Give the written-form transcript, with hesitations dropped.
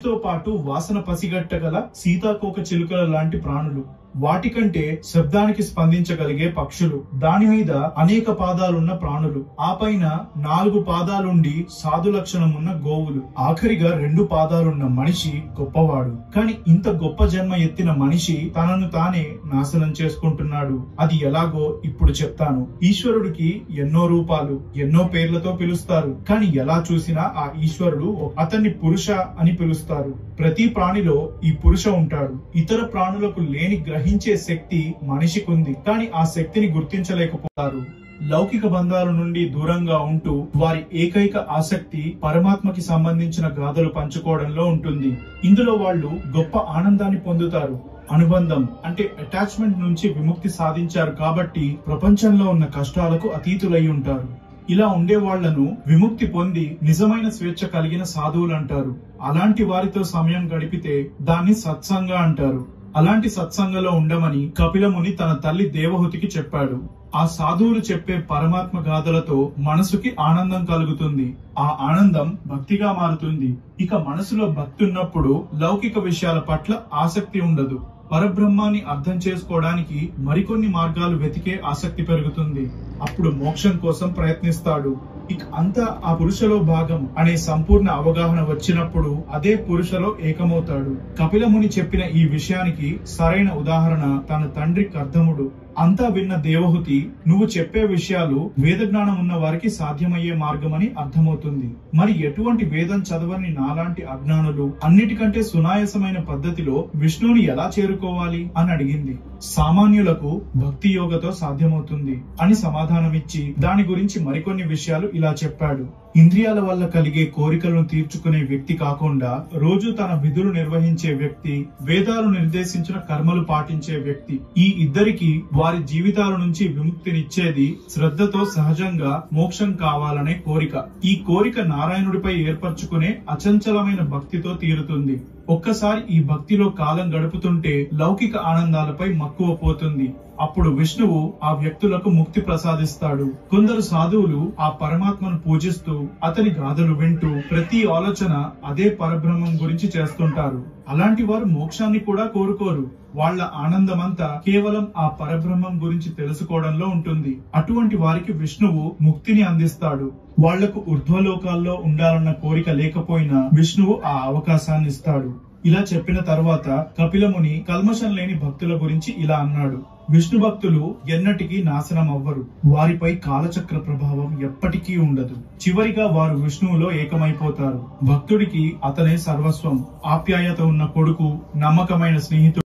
రంగుతో పాటు వాసన పసిగట్టగల సీతాకోక చిలుకల లాంటి ప్రాణులు, వాటికంటే శబ్దానికి స్పందించగలిగే పక్షులు, దాని మీద అనేక పాదాలున్న ప్రాణులు, ఆ పైన 4 పాదాలుండి సాధు లక్షణమున్న గోవులు, ఆఖరిగా 2 పాదాలున్న మనిషి గొప్పవాడు. కాని ఇంత గొప్ప జన్మ ఎత్తిన మనిషి తనను తానే నాశనం చేసుకుంటున్నాడు. అది ఎలాగో ఇప్పుడు చెప్తాను. ఈశ్వరుడికి ఎన్నో రూపాలు, ఎన్నో పేర్లతో పిలుస్తారు. కాని ఎలా చూసినా ఆ ఈశ్వరుడు అతన్ని పురుష అని పిలుస్తారు. ప్రతి ప్రాణిలో ఈ పురుష ఉంటాడు. ఇతర ప్రాణులకు లేని గ్రహించే శక్తి మనిషికుంది. కాని ఆ శక్తిని గుర్తించలేకపోతారు. లౌకిక బంధాల నుండి దూరంగా ఉంటూ వారి ఏకైక ఆసక్తి పరమాత్మకి సంబంధించిన గాథలు పంచుకోవడంలో ఉంటుంది. ఇందులో వాళ్ళు గొప్ప ఆనందాన్ని పొందుతారు. అనుబంధం అంటే అటాచ్మెంట్ నుంచి విముక్తి సాధించారు కాబట్టి ప్రపంచంలో ఉన్న కష్టాలకు అతీతులై ఉంటారు. ఇలా ఉండే వాళ్లను విముక్తి పొంది నిజమైన స్వేచ్ఛ కలిగిన సాధువులు అంటారు. అలాంటి వారితో సమయం గడిపితే దాన్ని సత్సంగ అంటారు. అలాంటి సత్సంగంలో ఉండమని కపిలముని తన తల్లి దేవహూతికి చెప్పాడు. ఆ సాధువులు చెప్పే పరమాత్మ గాథలతో మనసుకి ఆనందం కలుగుతుంది. ఆ ఆనందం భక్తిగా మారుతుంది. ఇక మనసులో భక్తి ఉన్నప్పుడు లౌకిక విషయాల పట్ల ఆసక్తి ఉండదు. పరబ్రహ్మాన్ని అర్థం చేసుకోవడానికి మరికొన్ని మార్గాలు వెతికే ఆసక్తి పెరుగుతుంది. అప్పుడు మోక్షం కోసం ప్రయత్నిస్తాడు. ఇక అంతా ఆ పురుషలో భాగం అనే సంపూర్ణ అవగాహన వచ్చినప్పుడు అదే పురుషలో ఏకమవుతాడు. కపిలముని చెప్పిన ఈ విషయానికి సరైన ఉదాహరణ తన తండ్రి కర్దముడు. అంతా విన్న దేవహూతి, నువ్వు చెప్పే విషయాలు వేద జ్ఞానం ఉన్న వారికి సాధ్యమయ్యే మార్గమని అర్థమవుతుంది. మరి ఎటువంటి వేదం చదవని నాలాంటి అజ్ఞానులు అన్నిటికంటే సునాయాసమైన పద్ధతిలో విష్ణువుని ఎలా చేరుకోవాలి అని అడిగింది. సామాన్యులకు భక్తి యోగతో సాధ్యమవుతుంది అని సమాధానమిచ్చి దాని గురించి మరికొన్ని విషయాలు ఇలా చెప్పాడు. ఇంద్రియాల వల్ల కలిగే కోరికలను తీర్చుకునే వ్యక్తి కాకుండా రోజు తన విధులు నిర్వహించే వ్యక్తి, వేదాలు నిర్దేశించిన కర్మలు పాటించే వ్యక్తి, ఈ ఇద్దరికి వారి జీవితాల నుంచి విముక్తినిచ్చేది శ్రద్ధతో సహజంగా మోక్షం కావాలనే కోరిక. ఈ కోరిక నారాయణుడిపై ఏర్పరచుకునే అచంచలమైన భక్తితో తీరుతుంది. ఒక్కసారి ఈ భక్తిలో కాలం గడుపుతుంటే లౌకిక ఆనందాలపై మక్కువ పోతుంది. అప్పుడు విష్ణువు ఆ వ్యక్తులకు ముక్తి ప్రసాదిస్తాడు. కొందరు సాధువులు ఆ పరమాత్మను పూజిస్తూ అతని గాథలు వింటూ ప్రతి ఆలోచన అదే పరబ్రహ్మం గురించి చేస్తుంటారు. అలాంటి వారు మోక్షాన్ని కూడా కోరుకోరు. వాళ్ళ ఆనందమంతా కేవలం ఆ పరబ్రహ్మం గురించి తెలుసుకోవడంలో ఉంటుంది. అటువంటి వారికి విష్ణువు ముక్తిని అందిస్తాడు. వాళ్లకు ఊర్ధ్వలోకాల్లో ఉండాలన్న కోరిక లేకపోయినా విష్ణువు ఆ అవకాశాన్ని ఇస్తాడు. ఇలా చెప్పిన తర్వాత కపిలముని కల్మషం లేని భక్తుల గురించి ఇలా అన్నాడు. విష్ణు భక్తులు ఎన్నటికీ నాశనం అవ్వరు. వారిపై కాలచక్ర ప్రభావం ఎప్పటికీ ఉండదు. చివరిగా వారు విష్ణువులో ఏకమైపోతారు. భక్తుడికి అతనే సర్వస్వం. ఆప్యాయత ఉన్న కొడుకు, నమ్మకమైన స్నేహితుడు